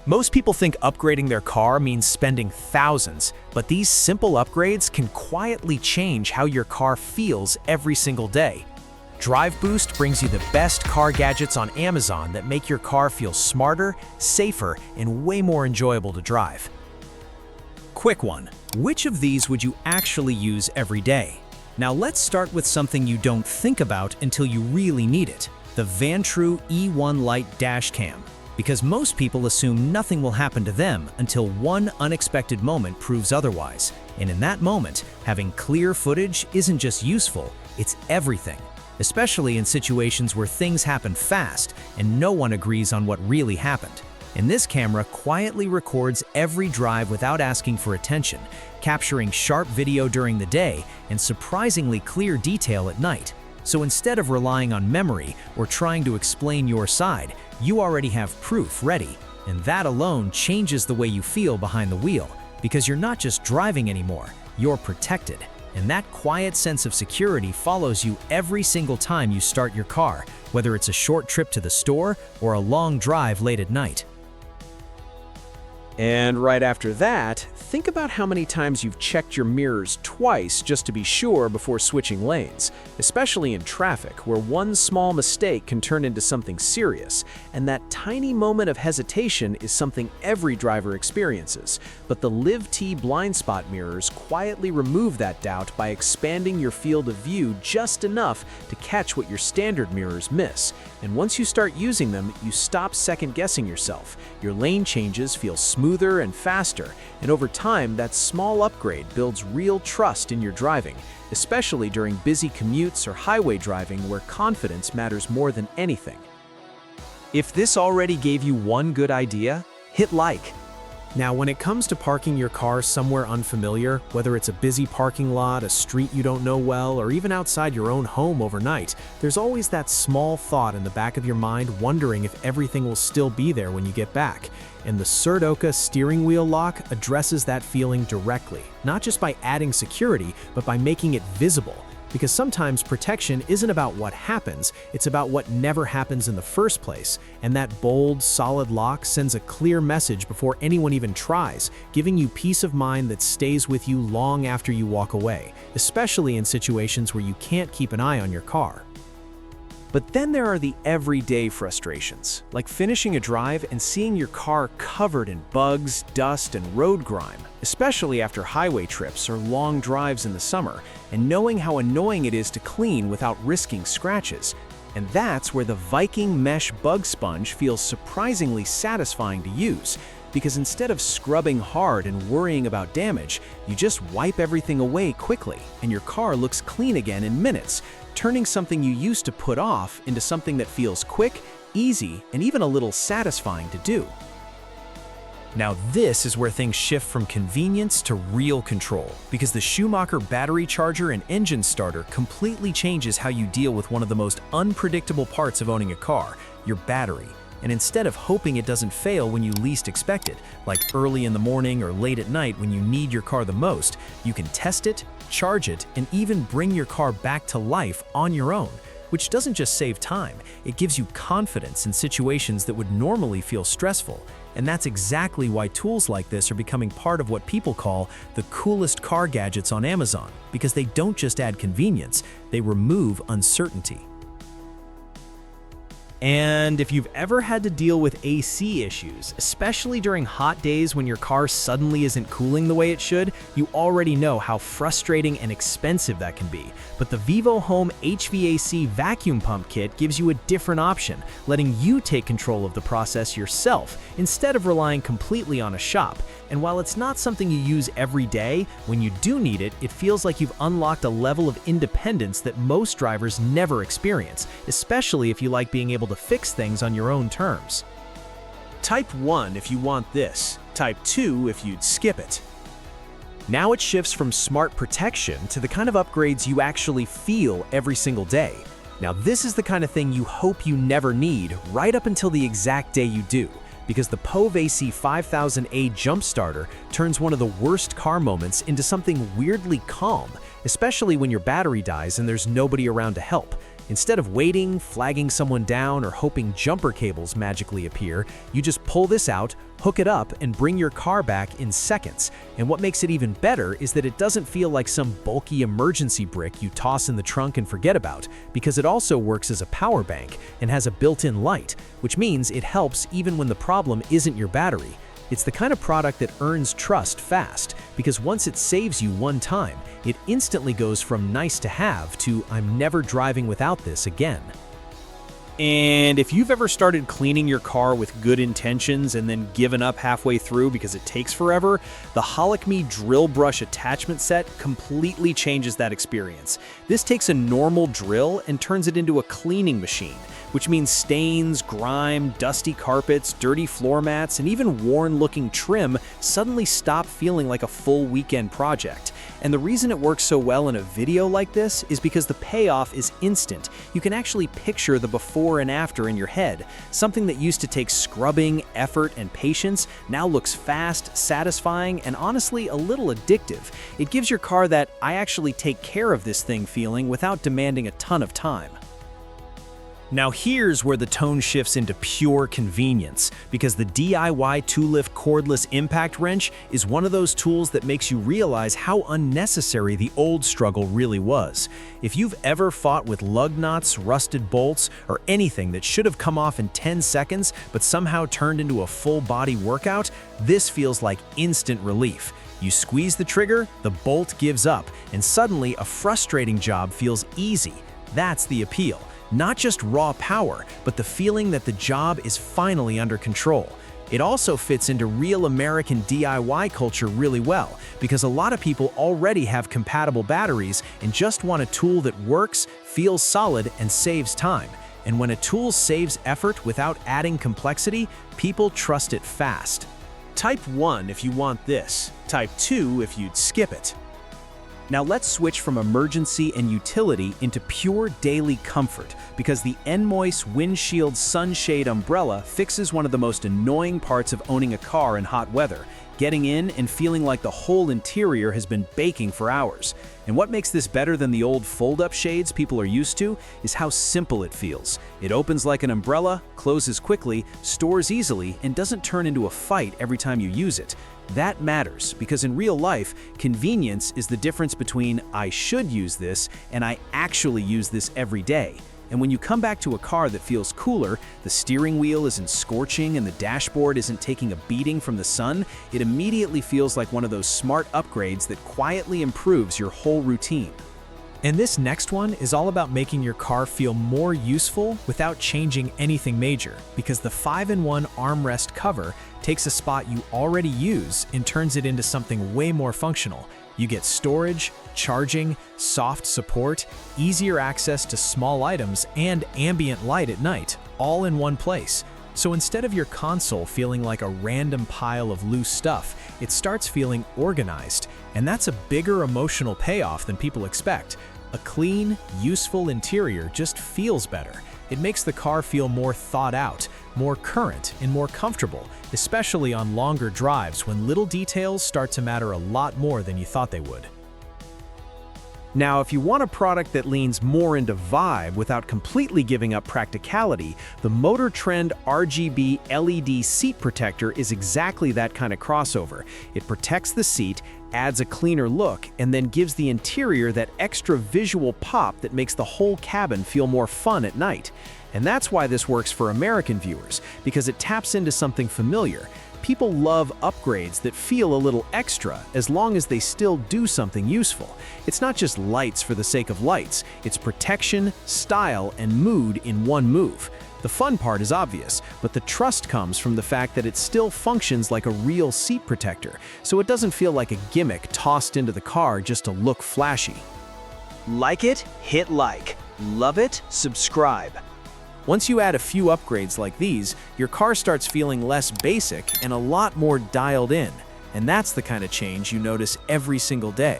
Most people think upgrading their car means spending thousands, but these simple upgrades can quietly change how your car feels every single day. DriveBoost brings you the best car gadgets on Amazon that make your car feel smarter, safer, and way more enjoyable to drive. Quick one. Which of these would you actually use every day? Now let's start with something you don't think about until you really need it, the Vantrue E1 Lite dash cam. Because most people assume nothing will happen to them until one unexpected moment proves otherwise. And in that moment, having clear footage isn't just useful, it's everything. Especially in situations where things happen fast and no one agrees on what really happened. And this camera quietly records every drive without asking for attention, capturing sharp video during the day and surprisingly clear detail at night. So instead of relying on memory or trying to explain your side, you already have proof ready. And that alone changes the way you feel behind the wheel, because you're not just driving anymore, you're protected. And that quiet sense of security follows you every single time you start your car, whether it's a short trip to the store or a long drive late at night. And right after that, think about how many times you've checked your mirrors twice just to be sure before switching lanes, especially in traffic, where one small mistake can turn into something serious. And that tiny moment of hesitation is something every driver experiences. But the LivTee blind spot mirrors quietly remove that doubt by expanding your field of view just enough to catch what your standard mirrors miss. And once you start using them, you stop second-guessing yourself. Your lane changes feel smoother and faster, and over time, that small upgrade builds real trust in your driving, especially during busy commutes or highway driving where confidence matters more than anything. If this already gave you one good idea, hit like. Now, when it comes to parking your car somewhere unfamiliar, whether it's a busy parking lot, a street you don't know well, or even outside your own home overnight, there's always that small thought in the back of your mind wondering if everything will still be there when you get back. And the SURDOCA steering wheel lock addresses that feeling directly, not just by adding security, but by making it visible. Because sometimes protection isn't about what happens, it's about what never happens in the first place. And that bold, solid lock sends a clear message before anyone even tries, giving you peace of mind that stays with you long after you walk away, especially in situations where you can't keep an eye on your car. But then there are the everyday frustrations, like finishing a drive and seeing your car covered in bugs, dust, and road grime, especially after highway trips or long drives in the summer, and knowing how annoying it is to clean without risking scratches. And that's where the Viking Mesh Bug Sponge feels surprisingly satisfying to use, because instead of scrubbing hard and worrying about damage, you just wipe everything away quickly, and your car looks clean again in minutes, turning something you used to put off into something that feels quick, easy, and even a little satisfying to do. Now this is where things shift from convenience to real control, because the Schumacher battery charger and engine starter completely changes how you deal with one of the most unpredictable parts of owning a car, your battery. And instead of hoping it doesn't fail when you least expect it, like early in the morning or late at night when you need your car the most, you can test it, charge it, and even bring your car back to life on your own, which doesn't just save time, it gives you confidence in situations that would normally feel stressful. And that's exactly why tools like this are becoming part of what people call the coolest car gadgets on Amazon, because they don't just add convenience, they remove uncertainty. And if you've ever had to deal with AC issues, especially during hot days when your car suddenly isn't cooling the way it should, you already know how frustrating and expensive that can be. But the VIVOHOME HVAC vacuum pump kit gives you a different option, letting you take control of the process yourself instead of relying completely on a shop. And while it's not something you use every day, when you do need it, it feels like you've unlocked a level of independence that most drivers never experience, especially if you like being able to fix things on your own terms. Type 1 if you want this, Type 2 if you'd skip it. Now it shifts from smart protection to the kind of upgrades you actually feel every single day. Now this is the kind of thing you hope you never need right up until the exact day you do, because the Povasee 5000A jump starter turns one of the worst car moments into something weirdly calm, especially when your battery dies and there's nobody around to help. Instead of waiting, flagging someone down, or hoping jumper cables magically appear, you just pull this out, hook it up, and bring your car back in seconds. And what makes it even better is that it doesn't feel like some bulky emergency brick you toss in the trunk and forget about, because it also works as a power bank and has a built-in light, which means it helps even when the problem isn't your battery. It's the kind of product that earns trust fast, because once it saves you one time, it instantly goes from nice to have to I'm never driving without this again. And if you've ever started cleaning your car with good intentions and then given up halfway through because it takes forever, the Holikme drill brush attachment set completely changes that experience. This takes a normal drill and turns it into a cleaning machine, which means stains, grime, dusty carpets, dirty floor mats, and even worn-looking trim suddenly stop feeling like a full weekend project. And the reason it works so well in a video like this is because the payoff is instant. You can actually picture the before and after in your head. Something that used to take scrubbing, effort, and patience now looks fast, satisfying, and honestly a little addictive. It gives your car that "I actually take care of this thing" feeling without demanding a ton of time. Now here's where the tone shifts into pure convenience, because the DIYtoolifz cordless impact wrench is one of those tools that makes you realize how unnecessary the old struggle really was. If you've ever fought with lug nuts, rusted bolts, or anything that should have come off in 10 seconds but somehow turned into a full-body workout, this feels like instant relief. You squeeze the trigger, the bolt gives up, and suddenly a frustrating job feels easy. That's the appeal. Not just raw power, but the feeling that the job is finally under control. It also fits into real American DIY culture really well, because a lot of people already have compatible batteries and just want a tool that works, feels solid, and saves time. And when a tool saves effort without adding complexity, people trust it fast. Type 1 if you want this, Type 2 if you'd skip it. Now let's switch from emergency and utility into pure daily comfort, because the Nmoiss Windshield Sunshade Umbrella fixes one of the most annoying parts of owning a car in hot weather: getting in and feeling like the whole interior has been baking for hours. And what makes this better than the old fold-up shades people are used to is how simple it feels. It opens like an umbrella, closes quickly, stores easily, and doesn't turn into a fight every time you use it. That matters, because in real life, convenience is the difference between "I should use this" and "I actually use this every day." And when you come back to a car that feels cooler, the steering wheel isn't scorching and the dashboard isn't taking a beating from the sun, it immediately feels like one of those smart upgrades that quietly improves your whole routine. And this next one is all about making your car feel more useful without changing anything major, because the 5-in-1 armrest cover takes a spot you already use and turns it into something way more functional. You get storage, charging, soft support, easier access to small items, and ambient light at night, all in one place. So instead of your console feeling like a random pile of loose stuff, it starts feeling organized, and that's a bigger emotional payoff than people expect. A clean, useful interior just feels better. It makes the car feel more thought out, more current, and more comfortable, especially on longer drives when little details start to matter a lot more than you thought they would. Now, if you want a product that leans more into vibe without completely giving up practicality, the Motor Trend RGB LED seat protector is exactly that kind of crossover. It protects the seat, adds a cleaner look, and then gives the interior that extra visual pop that makes the whole cabin feel more fun at night. And that's why this works for American viewers, because it taps into something familiar. People love upgrades that feel a little extra as long as they still do something useful. It's not just lights for the sake of lights, it's protection, style, and mood in one move. The fun part is obvious, but the trust comes from the fact that it still functions like a real seat protector, so it doesn't feel like a gimmick tossed into the car just to look flashy. Like it? Hit like. Love it? Subscribe. Once you add a few upgrades like these, your car starts feeling less basic and a lot more dialed in. And that's the kind of change you notice every single day.